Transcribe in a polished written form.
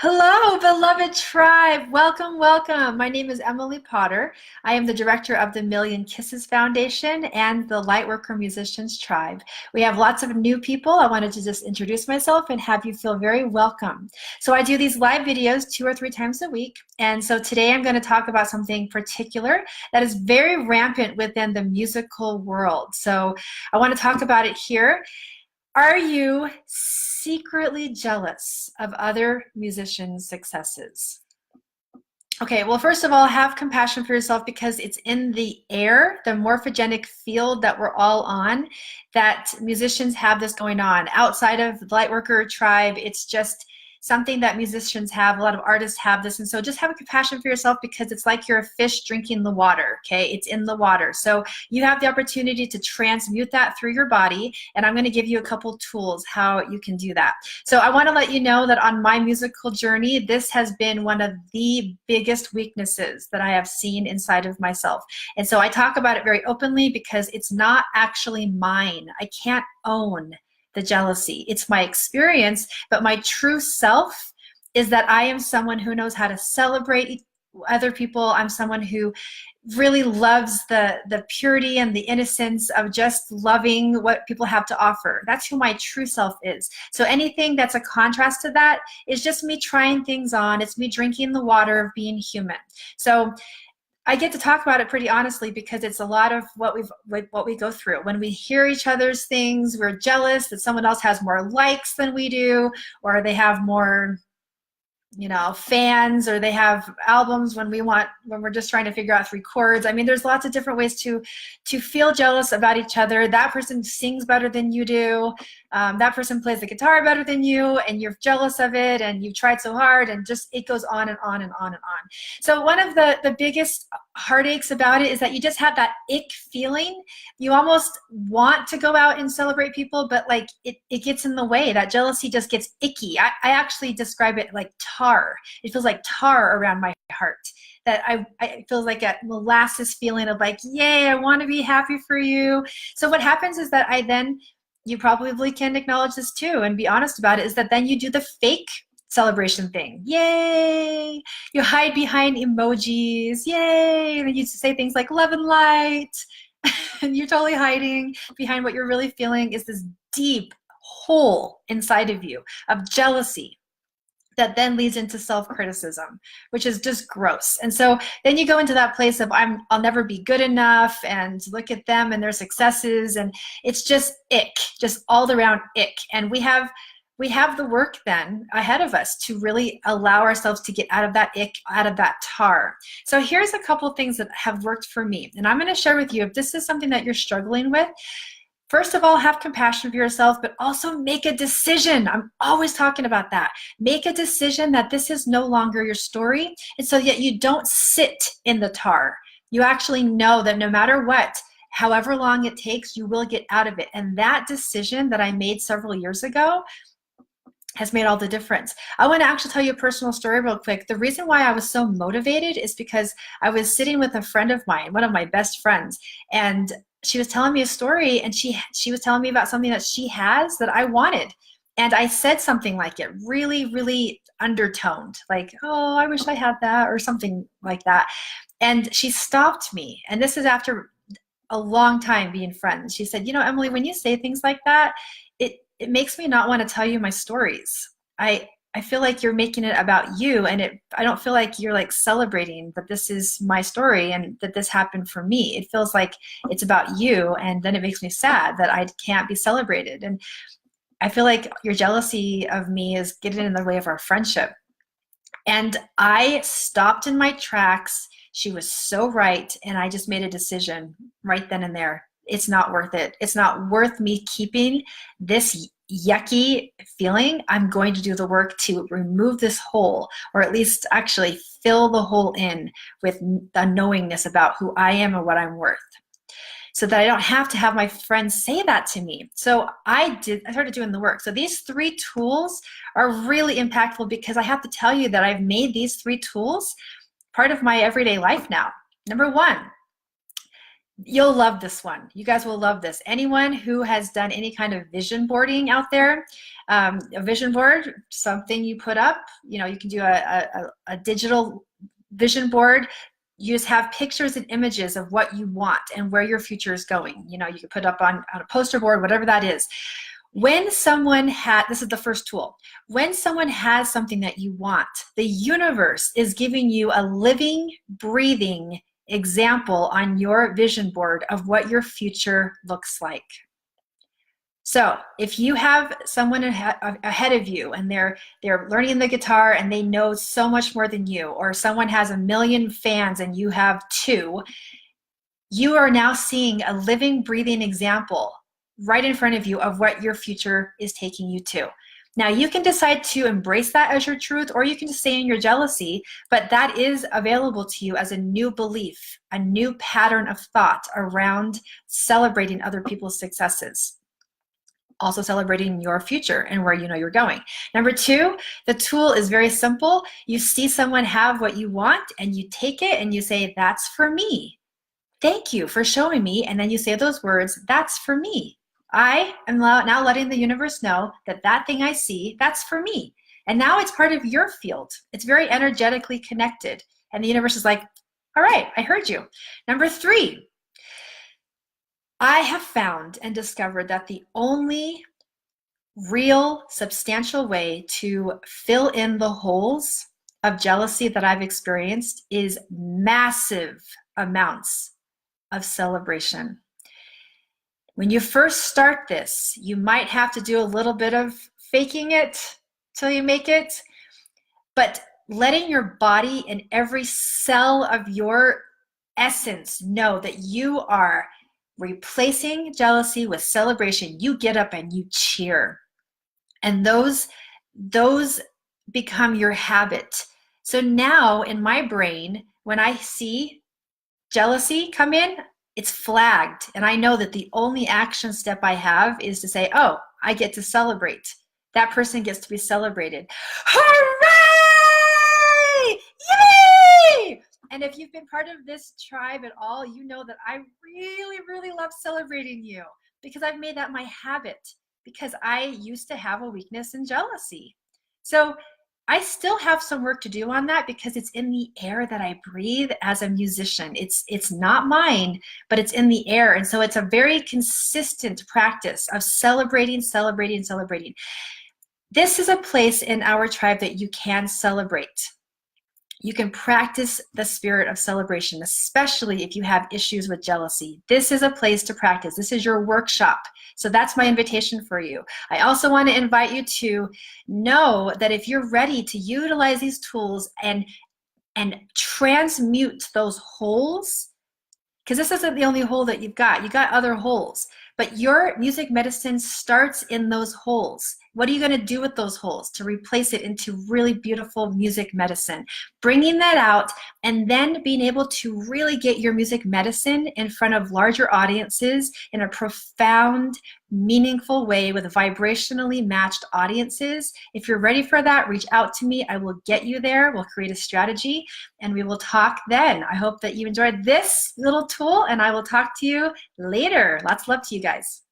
Hello, beloved tribe. Welcome, welcome. My name is Emily Potter. I am the director of the Million Kisses Foundation and the Lightworker Musicians Tribe. We have lots of new people. I wanted to just introduce myself and have you feel very welcome. So I do these live videos 2 or 3 times a week. And so today I'm going to talk about something particular that is very rampant within the musical world. So I want to talk about it here. Are you secretly jealous of other musicians' successes? Okay, well, first of all, have compassion for yourself because it's in the air, the morphogenic field that we're all on, that musicians have this going on. Outside of the Lightworker tribe, it's just something that musicians have. A lot of artists have this. And so just have a compassion for yourself because it's like you're a fish drinking the water, okay? It's in the water. So you have the opportunity to transmute that through your body. And I'm going to give you a couple tools how you can do that. So I want to let you know that on my musical journey, this has been one of the biggest weaknesses that I have seen inside of myself. And so I talk about it very openly because it's not actually mine. I can't own the jealousy. It's my experience, but my true self is that I am someone who knows how to celebrate other people. I'm someone who really loves the purity and the innocence of just loving what people have to offer. That's who my true self is. So anything that's a contrast to that is just me trying things on. It's me drinking the water of being human. So I get to talk about it pretty honestly because it's a lot of what we go through. When we hear each other's things, we're jealous that someone else has more likes than we do, or they have more, fans, or they have albums when we're just trying to figure out 3 chords. I mean, there's lots of different ways to feel jealous about each other. That person sings better than you do. That person plays the guitar better than you, and you're jealous of it, and you've tried so hard, and just it goes on and on and on and on. So one of the biggest heartaches about it is that you just have that ick feeling. You almost want to go out and celebrate people, but like it gets in the way. That jealousy just gets icky. I actually describe it like tar. It feels like tar around my heart. That I feel like a molasses feeling of like, yay, I want to be happy for you. So what happens is that you probably can acknowledge this too and be honest about it, is that then you do the fake celebration thing. Yay! You hide behind emojis. Yay! And you say things like love and light. And you're totally hiding behind what you're really feeling is this deep hole inside of you of jealousy that then leads into self-criticism, which is just gross. And so then you go into that place of I'll never be good enough, and look at them and their successes, and it's just ick, just all around ick. And we have the work then ahead of us to really allow ourselves to get out of that ick, out of that tar. So here's a couple things that have worked for me, and I'm going to share with you if this is something that you're struggling with. First of all, have compassion for yourself, but also make a decision. I'm always talking about that. Make a decision that this is no longer your story, and so that you don't sit in the tar. You actually know that no matter what, however long it takes, you will get out of it. And that decision that I made several years ago has made all the difference. I want to actually tell you a personal story real quick. The reason why I was so motivated is because I was sitting with a friend of mine, one of my best friends, and she was telling me a story, and she was telling me about something that she has that I wanted. And I said something like it, really, really undertoned, like, oh, I wish I had that, or something like that. And she stopped me. And this is after a long time being friends. She said, Emily, when you say things like that, it makes me not want to tell you my stories. I feel like you're making it about you, and I don't feel like you're like celebrating that this is my story and that this happened for me. It feels like it's about you, and then it makes me sad that I can't be celebrated. And I feel like your jealousy of me is getting in the way of our friendship. And I stopped in my tracks. She was so right, and I just made a decision right then and there. It's not worth it. It's not worth me keeping this yucky feeling. I'm going to do the work to remove this hole, or at least actually fill the hole in with the knowingness about who I am and what I'm worth, so that I don't have to have my friends say that to me. So I started doing the work. So these 3 tools are really impactful because I have to tell you that I've made these 3 tools part of my everyday life now. Number 1, You'll love this one. You guys will love this. Anyone who has done any kind of vision boarding out there, a vision board, something you put up, you know, you can do a digital vision board. You just have pictures and images of what you want and where your future is going. You know, you can put up on a poster board, whatever that is. When someone this is the first tool. When someone has something that you want, the universe is giving you a living, breathing example on your vision board of what your future looks like. So if you have someone ahead of you and they're learning the guitar and they know so much more than you, or someone has 1 million fans and you have 2, you are now seeing a living, breathing example right in front of you of what your future is taking you to. Now you can decide to embrace that as your truth, or you can just stay in your jealousy, but that is available to you as a new belief, a new pattern of thought around celebrating other people's successes. Also celebrating your future and where you know you're going. Number 2, the tool is very simple. You see someone have what you want and you take it and you say, that's for me. Thank you for showing me. And then you say those words, that's for me. I am now letting the universe know that that thing I see, that's for me. And now it's part of your field. It's very energetically connected. And the universe is like, all right, I heard you. Number 3, I have found and discovered that the only real substantial way to fill in the holes of jealousy that I've experienced is massive amounts of celebration. When you first start this, you might have to do a little bit of faking it till you make it, but letting your body and every cell of your essence know that you are replacing jealousy with celebration. You get up and you cheer. And those become your habit. So now in my brain, when I see jealousy come in, it's flagged. And I know that the only action step I have is to say, oh, I get to celebrate. That person gets to be celebrated. Hooray! Yay! And if you've been part of this tribe at all, you know that I really, really love celebrating you because I've made that my habit, because I used to have a weakness in jealousy. So I still have some work to do on that because it's in the air that I breathe as a musician. It's not mine, but it's in the air. And so it's a very consistent practice of celebrating, celebrating, celebrating. This is a place in our tribe that you can celebrate. You can practice the spirit of celebration, especially if you have issues with jealousy. This is a place to practice. This is your workshop. So that's my invitation for you. I also want to invite you to know that if you're ready to utilize these tools and transmute those holes, because this isn't the only hole that you've got other holes, but your music medicine starts in those holes. What are you going to do with those holes to replace it into really beautiful music medicine? Bringing that out and then being able to really get your music medicine in front of larger audiences in a profound, meaningful way with vibrationally matched audiences. If you're ready for that, reach out to me. I will get you there. We'll create a strategy and we will talk then. I hope that you enjoyed this little tool and I will talk to you later. Lots of love to you guys.